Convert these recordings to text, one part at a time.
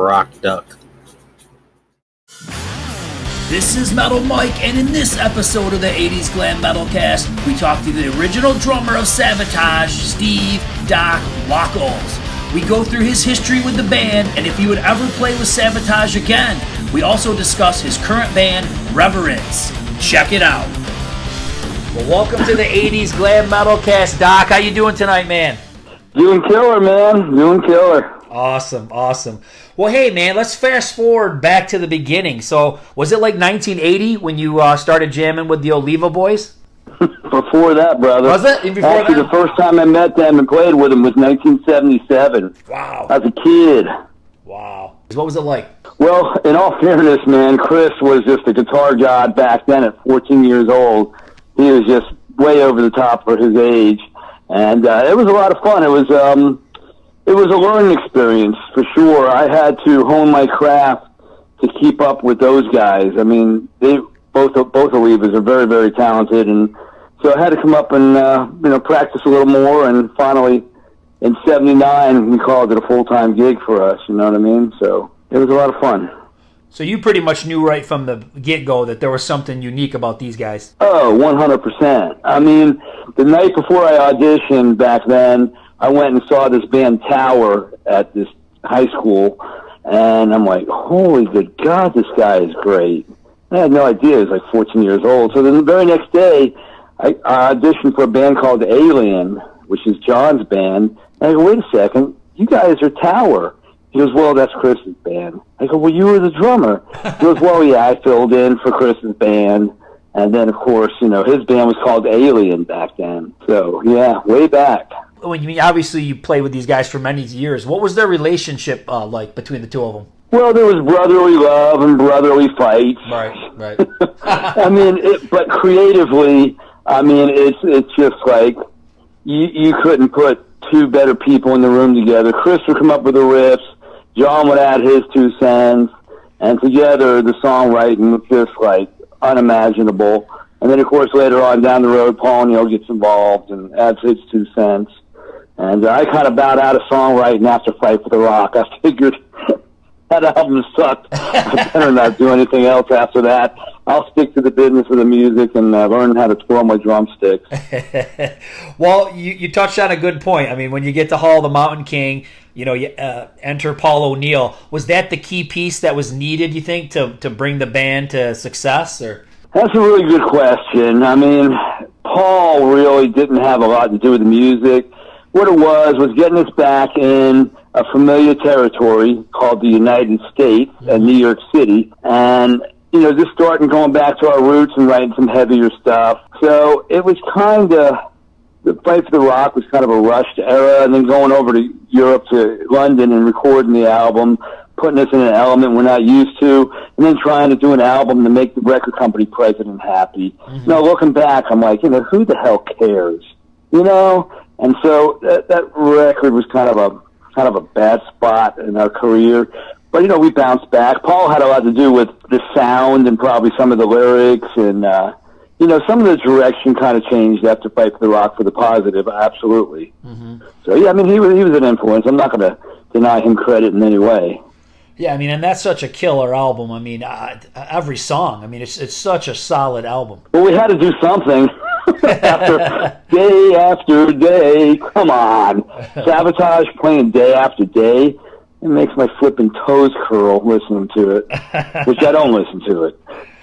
rock duck. This is Metal Mike, and in this episode of the 80s Glam Metal Cast, we talk to the original drummer of Savatage, Steve Doc Wackles. We go through his history with the band, and if he would ever play with Savatage again. We also discuss his current band, Reverence. Check it out. Well, welcome to the 80s Glam Metal Cast. Doc, how you doing tonight, man? Doing killer, man. Doing killer. Awesome. Well, hey, man, let's fast forward back to the beginning. So, was it like 1980 when you started jamming with the Oliva Boys? Before that, brother. Was it? Before Actually, that? the first time I met them and played with them was 1977. Wow. As a kid. Wow. What was it like? Well, in all fairness, man, Chris was just a guitar god back then at 14 years old. He was just way over the top for his age. And it was a lot of fun. It was a learning experience, for sure. I had to hone my craft to keep up with those guys. I mean, both Olivas are very, very talented, and so I had to come up and practice a little more. And finally, in '79, we called it a full-time gig for us. You know what I mean? So it was a lot of fun. So you pretty much knew right from the get-go that there was something unique about these guys. Oh, 100%. I mean, the night before I auditioned back then, I went and saw this band Tower at this high school, and I'm like, holy good God, this guy is great. I had no idea. He was like 14 years old. So then the very next day, I auditioned for a band called Alien, which is John's band. And I go, wait a second, you guys are Tower. He goes, well, that's Chris's band. I go, well, you were the drummer. He goes, well, yeah, I filled in for Chris's band. And then, of course, his band was called Alien back then. So, yeah, way back. Obviously, you played with these guys for many years. What was their relationship like between the two of them? Well, there was brotherly love and brotherly fights. Right. I mean, but creatively, I mean, it's just like you couldn't put two better people in the room together. Chris would come up with the riffs. John would add his 2 cents. And together, the songwriting was just like unimaginable. And then, of course, later on down the road, Paul Neal gets involved and adds his 2 cents. And I kind of bowed out of songwriting after Fight for the Rock. I figured that album sucked. I better not do anything else after that. I'll stick to the business of the music and learn how to twirl my drumsticks. Well, you touched on a good point. I mean, when you get to Hall of the Mountain King, you enter Paul O'Neill. Was that the key piece that was needed, you think, to bring the band to success? Or that's a really good question. I mean, Paul really didn't have a lot to do with the music. What it was getting us back in a familiar territory called the United States and New York City, and just starting going back to our roots and writing some heavier stuff. So it was kind of, the Fight for the Rock was kind of a rushed era, and then going over to Europe, to London, and recording the album, putting us in an element we're not used to, and then trying to do an album to make the record company president happy. Mm-hmm. Looking back, I'm like, who the hell cares? And so that record was kind of a bad spot in our career. But, we bounced back. Paul had a lot to do with the sound and probably some of the lyrics. And, some of the direction kind of changed after Fight for the Rock for the positive. Absolutely. Mm-hmm. So, yeah, I mean, he was an influence. I'm not going to deny him credit in any way. Yeah, I mean, and that's such a killer album. I mean, every song. I mean, it's such a solid album. Well, we had to do something. after day. Come on. Savatage playing day after day. It makes my flipping toes curl listening to it, which I don't listen to it.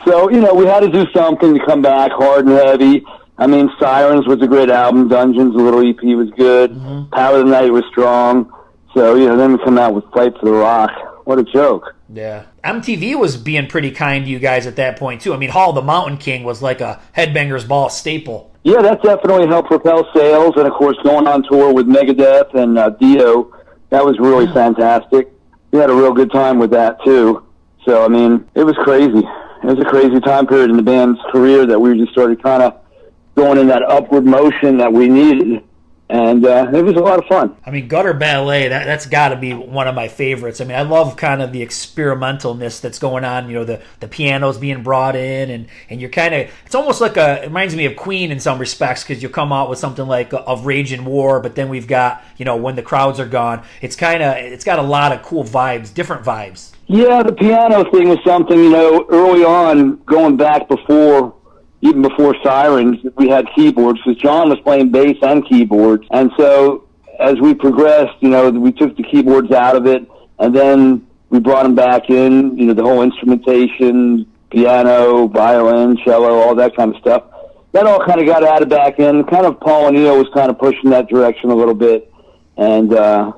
So, we had to do something to come back hard and heavy. I mean, Sirens was a great album. Dungeons, a little EP was good. Mm-hmm. Power of the Night was strong. So, then we come out with Fight for the Rock. What a joke. Yeah. MTV was being pretty kind to you guys at that point, too. I mean, Hall of the Mountain King was like a Headbangers Ball staple. Yeah, that definitely helped propel sales. And, of course, going on tour with Megadeth and Dio, that was really fantastic. We had a real good time with that, too. So, I mean, it was crazy. It was a crazy time period in the band's career that we just started kind of going in that upward motion that we needed. And it was a lot of fun. I mean, Gutter Ballet, that's got to be one of my favorites. I mean, I love kind of the experimentalness that's going on, the piano's being brought in, and you're kind of, it's almost like it reminds me of Queen in some respects, because you come out with something like Of Rage and War, but then we've got, When the Crowds Are Gone. It's got a lot of cool vibes, different vibes. Yeah, the piano thing was something, early on, going back even before Sirens, we had keyboards, because John was playing bass and keyboards. And so as we progressed, we took the keyboards out of it, and then we brought them back in, the whole instrumentation, piano, violin, cello, all that kind of stuff. That all kind of got added back in. Kind of Paul O'Neill was kind of pushing that direction a little bit. And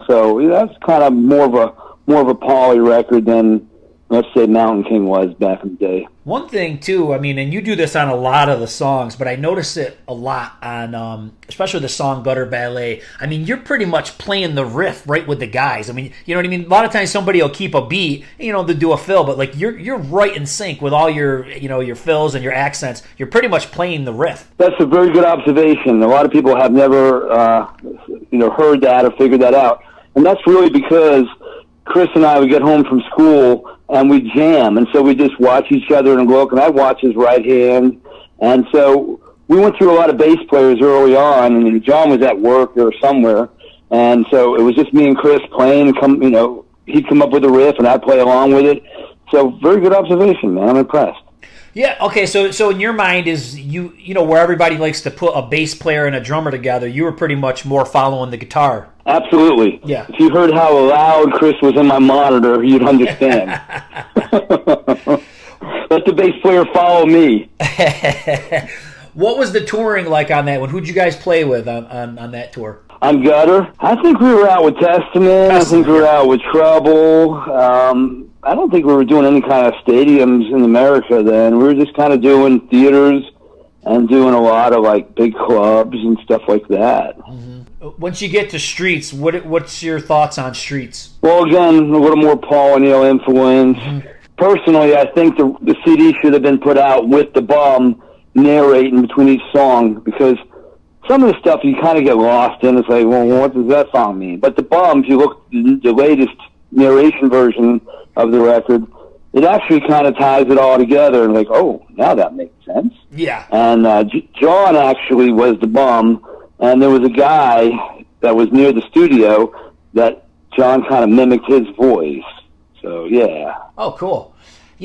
so that's kind of more of a Pauly record than, let's say, Mountain King was back in the day. One thing, too, I mean, and you do this on a lot of the songs, but I notice it a lot on, especially the song Gutter Ballet. I mean, you're pretty much playing the riff right with the guys. I mean, you know what I mean? A lot of times somebody will keep a beat, to do a fill, but like you're right in sync with all your, your fills and your accents. You're pretty much playing the riff. That's a very good observation. A lot of people have never, heard that or figured that out. And that's really because Chris and I would get home from school and we jam, and so we just watch each other and look, and I'd watch his right hand. And so we went through a lot of bass players early on, and John was at work or somewhere, and so it was just me and Chris playing, and he'd come up with a riff, and I'd play along with it. So very good observation, man. I'm impressed. Yeah, okay, so in your mind is where everybody likes to put a bass player and a drummer together, you were pretty much more following the guitar. Absolutely. Yeah. If you heard how loud Chris was in my monitor, you'd understand. Let the bass player follow me. What was the touring like on that one? Who'd you guys play with on that tour? On Gutter? I think we were out with Testament. I think we were out with Trouble. I don't think we were doing any kind of stadiums in America then. We were just kind of doing theaters and doing a lot of like big clubs and stuff like that. Mm-hmm. Once you get to Streets, what's your thoughts on Streets? Well, again, a little more Paul O'Neill influence. Mm-hmm. Personally, I think the CD should have been put out with the bum narrating between each song, because some of the stuff you kind of get lost in. It's like, well, what does that song mean? But the bum, if you look at the latest narration version of the record, it actually kind of ties it all together, and like, oh, now that makes sense. Yeah. And John actually was the bum, and there was a guy that was near the studio that John kind of mimicked his voice. So, yeah. Oh, cool.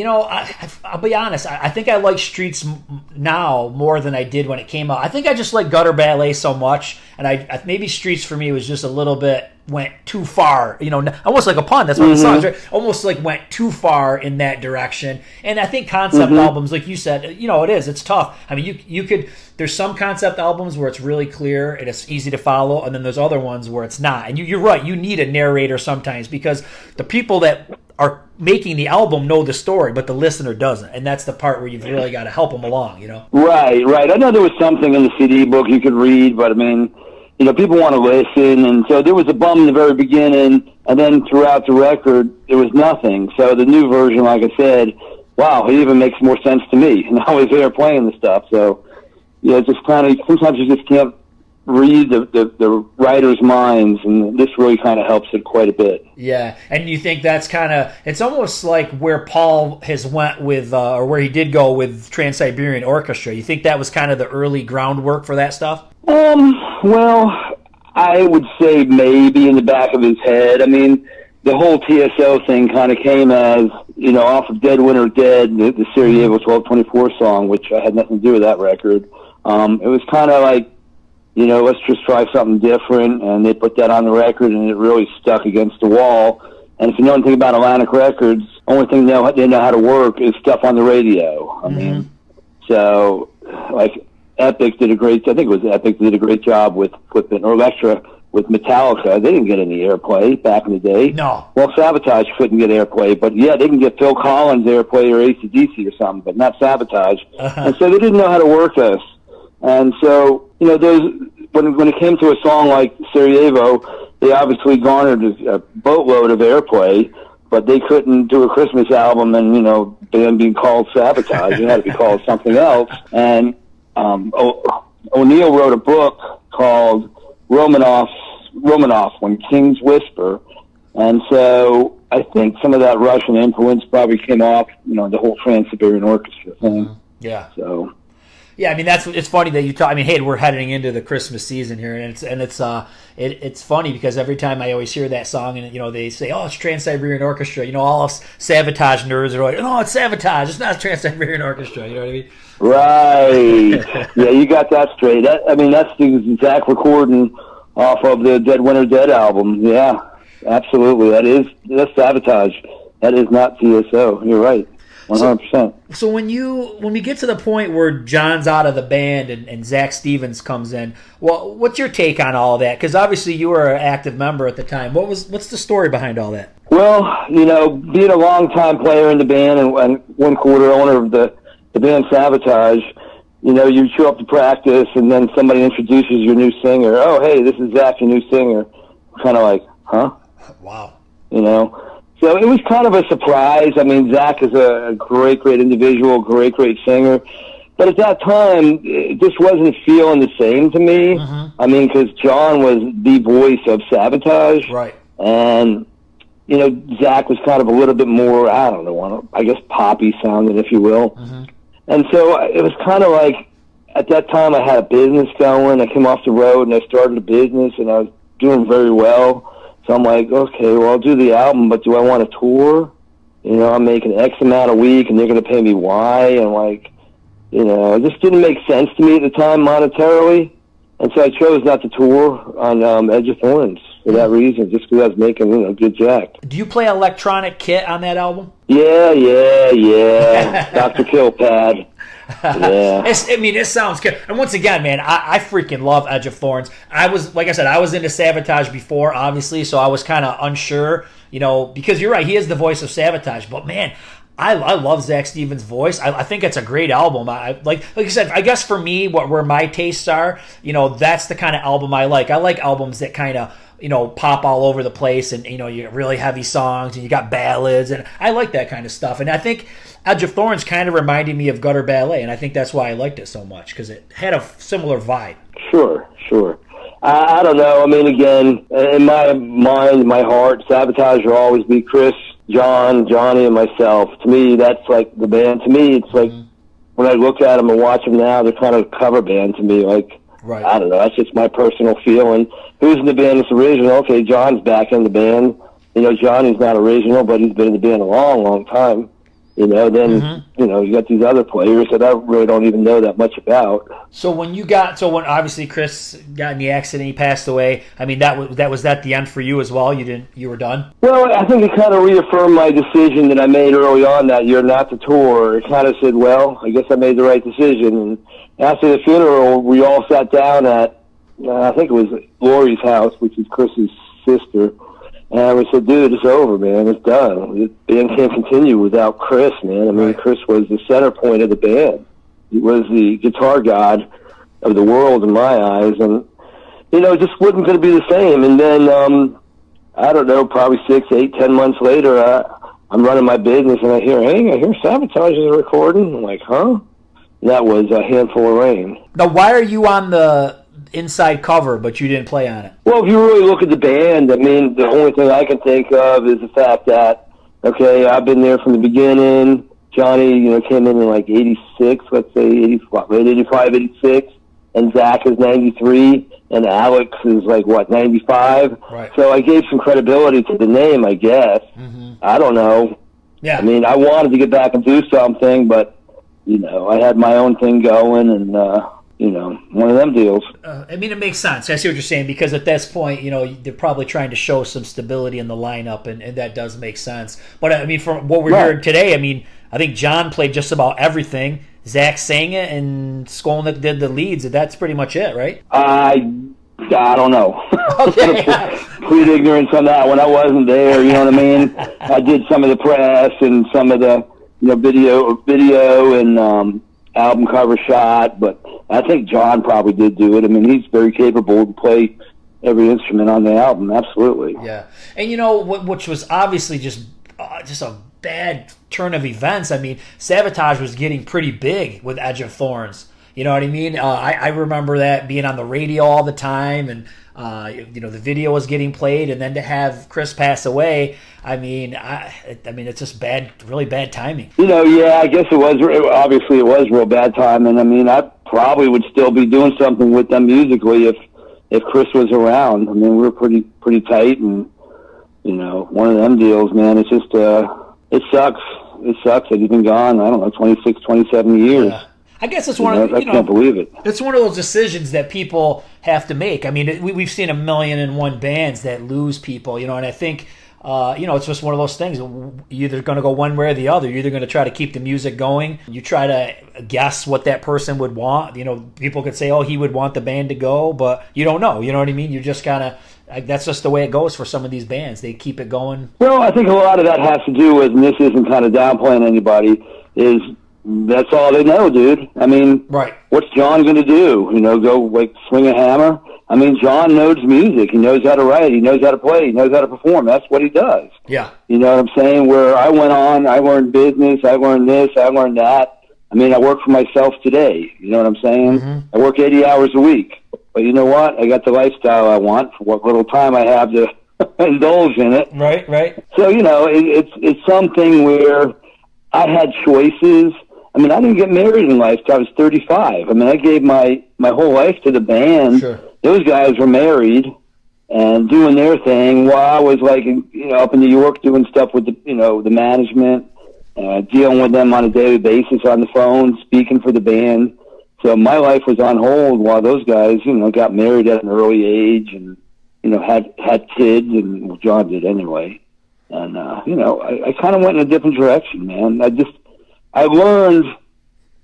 I'll be honest. I think I like Streets now more than I did when it came out. I think I just like Gutter Ballet so much, and I maybe Streets for me was just a little bit went too far. Almost like a pun. That's what the song's right. Almost like went too far in that direction. And I think concept albums, like you said, it's tough. I mean, you could. There's some concept albums where it's really clear and it's easy to follow, and then there's other ones where it's not. And you're right. You need a narrator sometimes, because the people that are making the album know the story, but the listener doesn't, and that's the part where you've really got to help them along. Right. I know there was something in the CD book you could read, but I mean, people want to listen, and so there was a bum in the very beginning, and then throughout the record there was nothing. So the new version, like I said, wow, it even makes more sense to me. And I was there playing the stuff, so just kind of sometimes you just can't read the writer's minds, and this really kind of helps it quite a bit. Yeah, and you think that's kind of, it's almost like where Paul has went with, or where he did go with Trans-Siberian Orchestra. You think that was kind of the early groundwork for that stuff? Well, I would say maybe in the back of his head. I mean, the whole TSO thing kind of came as, off of Dead Winter Dead, the Sarajevo 1224 song, which I had nothing to do with that record. It was kind of like, let's just try something different, and they put that on the record, and it really stuck against the wall. And if you know anything about Atlantic Records, only thing they know how to work is stuff on the radio. I mean, so, like, Epic did a great job with Flippin', or Elektra with Metallica. They didn't get any airplay back in the day. No. Well, Savatage couldn't get airplay, but yeah, they can get Phil Collins airplay or AC/DC or something, but not Savatage. And so they didn't know how to work us. And so, when it came to a song like Sarajevo, they obviously garnered a boatload of airplay, but they couldn't do a Christmas album and, band being called Savatage. It had to be called something else. And O'Neill wrote a book called Romanoff when King's Whisper. And so I think some of that Russian influence probably came off, the whole Trans-Siberian Orchestra thing. Yeah. So. Yeah, I mean it's funny that you talk. I mean, hey, we're heading into the Christmas season here, and it's funny because every time I always hear that song, and they say, "Oh, it's Trans-Siberian Orchestra," all us Savatage nerds are like, "No, it's Savatage. It's not Trans-Siberian Orchestra." You know what I mean? Right. Yeah, you got that straight. That's the exact recording off of the Dead Winter Dead album. Yeah, absolutely. That's Savatage. That is not TSO. You're right. 100%. So when we get to the point where John's out of the band and Zach Stevens comes in, well, what's your take on all of that? Because obviously you were an active member at the time. What's the story behind all that? Well, being a longtime player in the band and one quarter owner of the band Savatage, you show up to practice and then somebody introduces your new singer. Oh, hey, this is Zach, your new singer. Kind of like, huh? Wow. So it was kind of a surprise. I mean, Zach is a great, great individual, great singer. But at that time, it just wasn't feeling the same to me. Mm-hmm. I mean, because John was the voice of Savatage. Right. And, Zach was kind of a little bit more, I don't know, I guess poppy sounding, if you will. Mm-hmm. And so it was kind of like, at that time I had a business going. I came off the road and I started a business and I was doing very well. So I'm like, okay, well, I'll do the album, but do I want to tour? I'm making X amount a week, and they're going to pay me Y. And, it just didn't make sense to me at the time monetarily. And so I chose not to tour on Edge of Thorns for that reason, just because I was making, good jack. Do you play electronic kit on that album? Yeah. Dr. Killpad. Yeah. It sounds good. And once again, man, I freaking love Edge of Thorns. Like I said, I was into Savatage before, obviously, so I was kind of unsure, because you're right, he is the voice of Savatage. But, man, I love Zach Stevens' voice. I think it's a great album. Like I said, I guess for me, where my tastes are, that's the kind of album I like. I like albums that kind of, pop all over the place and, you got really heavy songs and you got ballads. And I like that kind of stuff. And I think Edge of Thorns kind of reminded me of Gutter Ballet, and I think that's why I liked it so much, because it had a similar vibe. Sure. I don't know. I mean, again, in my mind, my heart, Savatage will always be Chris, John, Johnny, and myself. To me, that's like the band. To me, it's like when I look at them and watch them now, they're kind of a cover band to me. Like, right. I don't know. That's just my personal feeling. Who's in the band that's original? Okay, John's back in the band. Johnny's not original, but he's been in the band a long, long time. Then, you got these other players that I really don't even know that much about. So when obviously Chris got in the accident, he passed away. I mean, was that the end for you as well? You were done? Well, I think it kind of reaffirmed my decision that I made early on that year not to tour. It kind of said, well, I guess I made the right decision. And after the funeral, we all sat down at, I think it was Lori's house, which is Chris's sister. And we said, dude, it's over, man. It's done. The band can't continue without Chris, man. I mean, right. Chris was the center point of the band. He was the guitar god of the world in my eyes. And, it just wasn't going to be the same. And then, I don't know, probably 6, 8, 10 months later, I'm running my business and I hear Savatage is recording. I'm like, huh? And that was A Handful of Rain. Now, why are you on the inside cover, but you didn't play on it? Well, if you really look at the band, I mean, the only thing I can think of is the fact that, okay, I've been there from the beginning. Johnny, came in like 86, let's say, 85, 86, and Zach is 93, and Alex is like, 95? Right. So I gave some credibility to the name, I guess. Mm-hmm. I don't know. Yeah. I mean, I wanted to get back and do something, but, I had my own thing going, and, one of them deals. I mean, it makes sense. I see what you're saying, because at this point, they're probably trying to show some stability in the lineup, and that does make sense. But, I mean, from what we're hearing today, I mean, I think John played just about everything. Zach sang it, and Skolnick did the leads, and that's pretty much it, right? I don't know. Okay. Complete ignorance on that one. I wasn't there, you know what I mean? I did some of the press and some of the video and album cover shot, but I think John probably did do it. I mean, he's very capable to play every instrument on the album, absolutely. Yeah. And which was obviously just a bad turn of events. I mean, Savatage was getting pretty big with Edge of Thorns. You know what I mean? I remember that being on the radio all the time, and The video was getting played, and then to have Chris pass away, I mean, it's just really bad timing. Yeah, I guess it was. Obviously, it was real bad timing. I mean, I probably would still be doing something with them musically if Chris was around. I mean, we were pretty tight, and one of them deals, man. It's just it sucks. It sucks that he's been gone. I don't know, 26, 27 years. Yeah. I guess it's one of I can't believe it. It's one of those decisions that people have to make. I mean, we've seen 1,000,001 bands that lose people, and I think it's just one of those things. You're either going to go one way or the other. You're either going to try to keep the music going. You try to guess what that person would want. People could say, "Oh, he would want the band to go," but you don't know. You know what I mean? You just kind of. That's just the way it goes for some of these bands. They keep it going. Well, I think a lot of that has to do with, and this isn't kind of downplaying anybody, is that's all they know, dude. I mean, right. What's John going to do? Go swing a hammer? I mean, John knows music. He knows how to write. He knows how to play. He knows how to perform. That's what he does. Yeah. You know what I'm saying? Where I went on, I learned business, I learned this, I learned that. I mean, I work for myself today. You know what I'm saying? Mm-hmm. I work 80 hours a week. But you know what? I got the lifestyle I want for what little time I have to indulge in it. Right. So, it's something where I had choices. I mean, I didn't get married in life till I was 35. I mean, I gave my whole life to the band. Sure. Those guys were married and doing their thing while I was up in New York doing stuff with the management, dealing with them on a daily basis on the phone, speaking for the band. So my life was on hold while those guys, got married at an early age and, had kids, and John did anyway. And, I kind of went in a different direction, man. I learned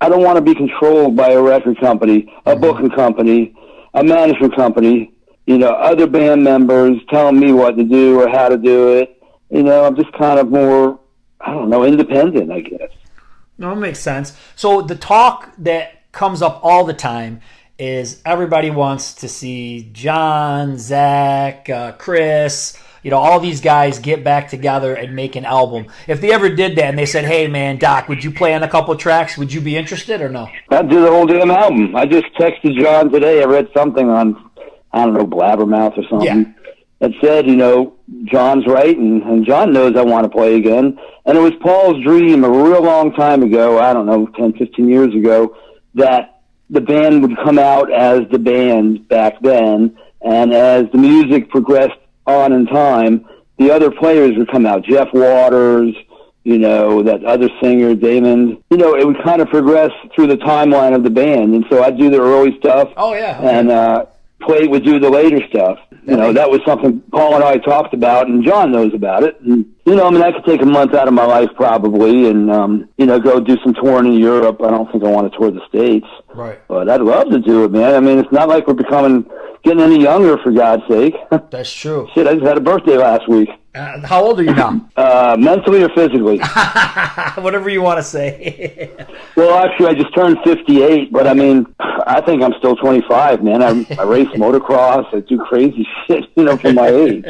I don't want to be controlled by a record company, a booking company, a management company, other band members telling me what to do or how to do it. I'm just kind of more, I don't know, independent, I guess. No, it makes sense. So the talk that comes up all the time is everybody wants to see John, Zach, Chris, all these guys get back together and make an album. If they ever did that and they said, "Hey man, Doc, would you play on a couple tracks?" Would you be interested or no? I'd do the whole damn album. I just texted John today. I read something on, I don't know, Blabbermouth or something. That said, John's writing, and John knows I want to play again. And it was Paul's dream a real long time ago, I don't know, 10, 15 years ago, that the band would come out as the band back then, and as the music progressed on in time, the other players would come out. Jeff Waters, that other singer, Damon. It would kind of progress through the timeline of the band, and so I'd do the early stuff. Oh, yeah. Okay. And Clay would do the later stuff. That was something Paul and I talked about, and John knows about it. And, I could take a month out of my life probably and, go do some touring in Europe. I don't think I want to tour the States. Right. But I'd love to do it, man. I mean, it's not like we're getting any younger, for God's sake. That's true. Shit, I just had a birthday last week. How old are you now? Mentally or physically? Whatever you want to say. Well, actually, I just turned 58, but I mean, I think I'm still 25, man. I race motocross. I do crazy shit, for my age.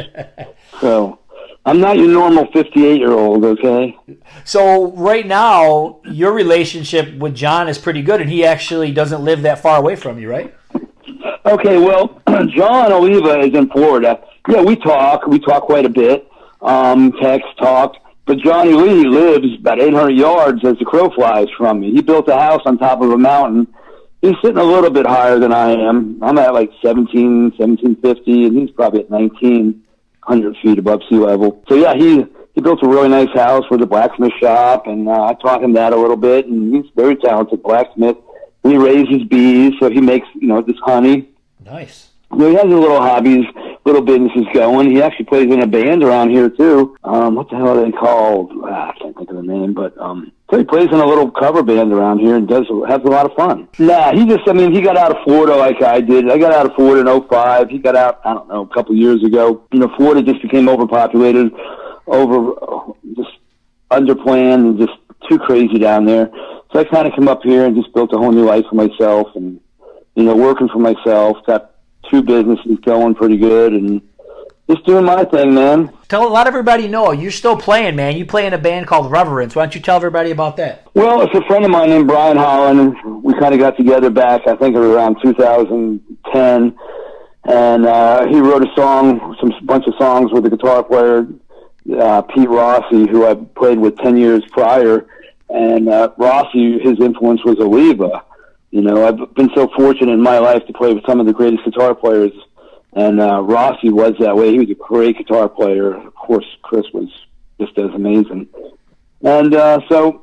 So I'm not your normal 58-year-old, okay? So right now, your relationship with John is pretty good, and he actually doesn't live that far away from you, right? Okay, well, John Oliva is in Florida. Yeah, we talk quite a bit. Text, talk. But Johnny Lee lives about 800 yards as the crow flies from me. He built a house on top of a mountain. He's sitting a little bit higher than I am. I'm at 1750, and he's probably at 1,900 feet above sea level. So yeah, he built a really nice house with a blacksmith shop, and I taught him that a little bit, and he's a very talented blacksmith. He raises bees, so he makes, this honey. Nice. He has his little hobbies, little businesses going. He actually plays in a band around here, too. What the hell are they called? I can't think of the name, but so he plays in a little cover band around here and has a lot of fun. Nah, he got out of Florida like I did. I got out of Florida in 2005. He got out, I don't know, a couple years ago. Florida just became overpopulated, just underplanned, and just too crazy down there. So I kind of came up here and just built a whole new life for myself and, working for myself, got 2 businesses going pretty good, and just doing my thing, man. Let everybody know you're still playing, man. You play in a band called Reverence. Why don't you tell everybody about that? Well, it's a friend of mine named Brian Holland. We kind of got together back, I think, around 2010, And he wrote a bunch of songs with a guitar player, Pete Rossi, who I played with 10 years prior. And Rossi, his influence was Oliva. You know, I've been so fortunate in my life to play with some of the greatest guitar players. And Rossi was that way. He was a great guitar player. Of course, Chris was just as amazing. And so,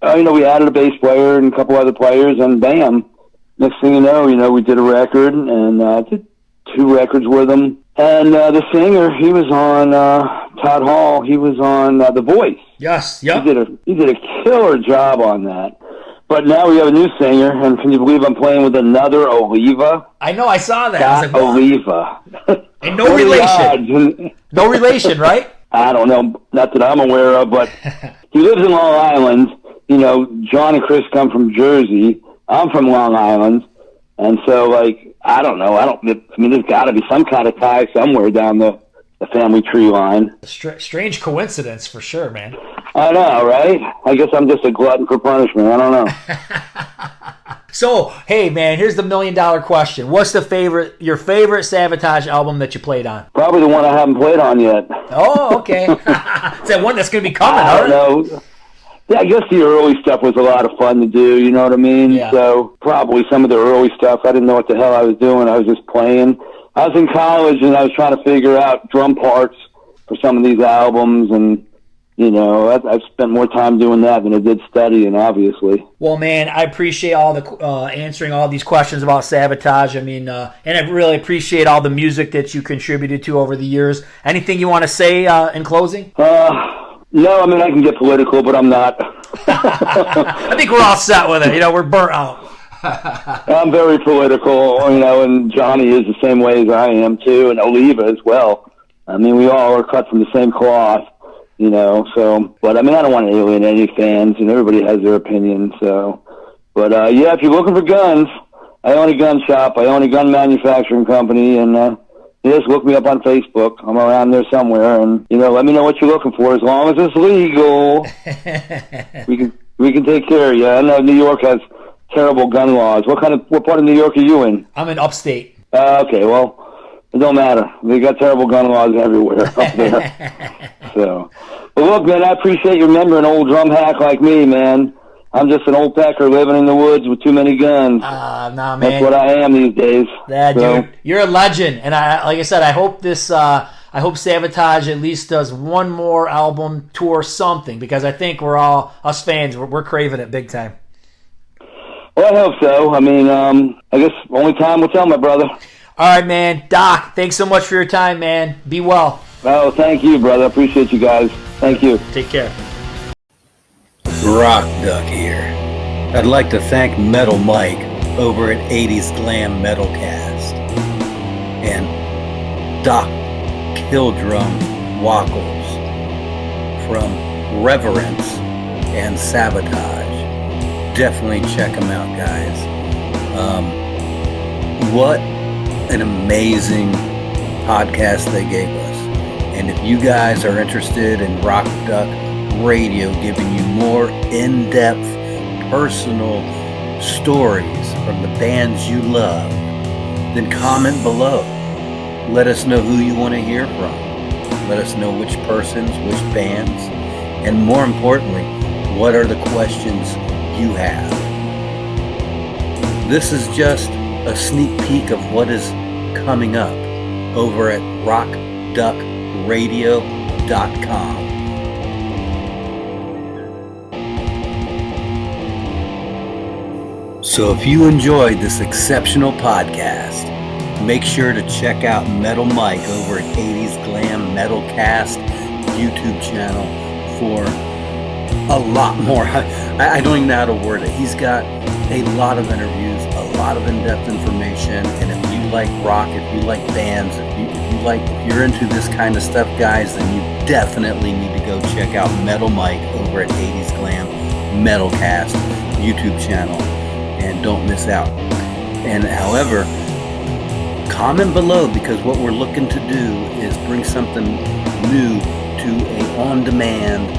we added a bass player and a couple other players, and bam, next thing you know, we did a record, and did 2 records with him. And the singer, he was on Todd Hall. He was on The Voice. Yes, yeah. He did a killer job on that. But now we have a new singer, and can you believe I'm playing with another Oliva? I know, I saw that. I was like, Oliva. And no relation. No relation, right? I don't know, not that I'm aware of, but he lives in Long Island. You know, John and Chris come from Jersey. I'm from Long Island. And so, like, I don't know. There's got to be some kind of tie somewhere down the family tree line. Strange coincidence for sure, man. I know, right? I guess I'm just a glutton for punishment. I don't know. So, hey, man, here's the $1 million question. What's your favorite Savatage album that you played on? Probably the one I haven't played on yet. Oh, okay. It's that one that's going to be coming, I don't know. Yeah, I guess the early stuff was a lot of fun to do, you know what I mean? Yeah. So probably some of the early stuff, I didn't know what the hell I was doing. I was just playing. I was in college, and I was trying to figure out drum parts for some of these albums, and I've spent more time doing that than I did studying, obviously. Well, man, I appreciate all the answering all these questions about Savatage. I mean, and I really appreciate all the music that you contributed to over the years. Anything you want to say in closing? No, I mean, I can get political, but I'm not. I think we're all set with it. We're burnt out. I'm very political, and Johnny is the same way as I am, too, and Oliva as well. I mean, we all are cut from the same cloth. But I mean, I don't want to alienate any fans, and everybody has their opinion, but if you're looking for guns, I own a gun shop, I own a gun manufacturing company, and just look me up on Facebook. I'm around there somewhere, and let me know what you're looking for. As long as it's legal, we can take care of you. I know New York has terrible gun laws. What part of New York are you in? I'm in upstate. Okay, well, it don't matter. They got terrible gun laws everywhere up there. But look, man, I appreciate you remembering an old drum hack like me, man. I'm just an old pecker living in the woods with too many guns. Nah, man. That's what I am these days. Yeah, dude, you're a legend. And like I said, I hope Savatage at least does one more album, tour, something, because I think us fans, we're craving it big time. Well, I hope so. I mean, I guess only time will tell, my brother. All right, man. Doc, thanks so much for your time, man. Be well. Oh, thank you, brother. I appreciate you guys. Thank you. Take care. Rock Duck here. I'd like to thank Metal Mike over at 80s Glam Metalcast and Doc Killdrum Wackles from Reverence and Savatage. Definitely check them out, guys. What an amazing podcast they gave us. And if you guys are interested in Rock Duck Radio giving you more in-depth personal stories from the bands you love, then comment below. Let us know who you want to hear from. Let us know which persons, which bands, and more importantly, what are the questions you have. This is just a sneak peek of what is coming up over at rockduckradio.com. So if you enjoyed this exceptional podcast, make sure to check out Metal Mike over at 80s Glam Metalcast YouTube channel for a lot more. I don't even know how to word it. He's got a lot of interviews, a lot of in-depth information, and if you like rock, if you like bands, if you're into this kind of stuff, guys, then you definitely need to go check out Metal Mike over at 80s Glam Metalcast YouTube channel, and don't miss out. And however, comment below, because what we're looking to do is bring something new to a on-demand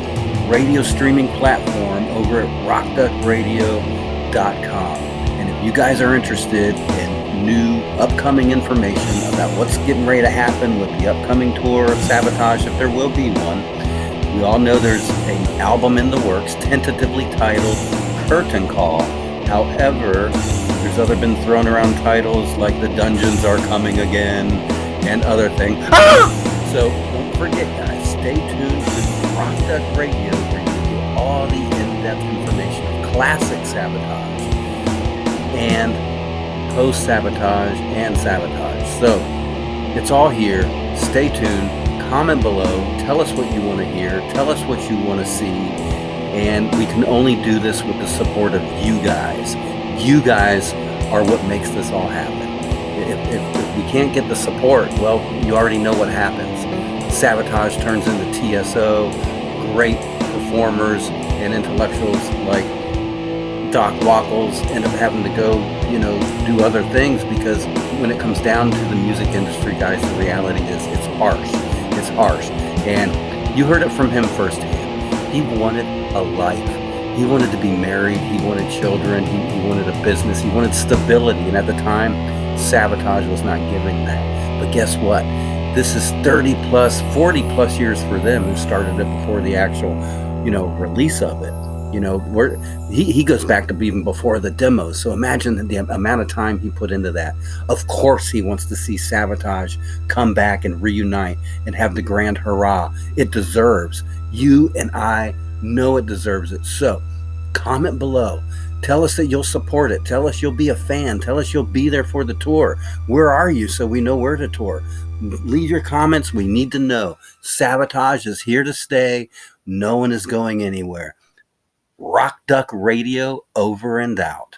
radio streaming platform over at rockduckradio.com. And if you guys are interested in new upcoming information about what's getting ready to happen with the upcoming tour of Savatage, if there will be one. We all know there's an album in the works, tentatively titled Curtain Call. However, there's other been thrown around titles like The Dungeons Are Coming Again and other things. So don't forget, guys, stay tuned to Rock Duck Radio, where you get all the in-depth information of classic Savatage and post-Savatage and Savatage. So it's all here. Stay tuned. Comment below. Tell us what you want to hear. Tell us what you want to see. And we can only do this with the support of you guys. You guys are what makes this all happen. If we can't get the support, well, you already know what happens. Savatage turns into TSO. Great performers and intellectuals like Doc Wackles end up having to go, do other things, because when it comes down to the music industry, guys, the reality is it's harsh. It's harsh. And you heard it from him firsthand. He wanted a life. He wanted to be married. He wanted children. He wanted a business. He wanted stability. And at the time, Savatage was not giving that. But guess what? This is 30 plus, 40 plus years for them, who started it before the actual, release of it. He goes back to even before the demos. So imagine the amount of time he put into that. Of course, he wants to see Savatage come back and reunite and have the grand hurrah it deserves. You and I know it deserves it. So comment below. Tell us that you'll support it. Tell us you'll be a fan. Tell us you'll be there for the tour. Where are you, so we know where to tour? Leave your comments. We need to know. Savatage is here to stay. No one is going anywhere. Rock Duck Radio, over and out.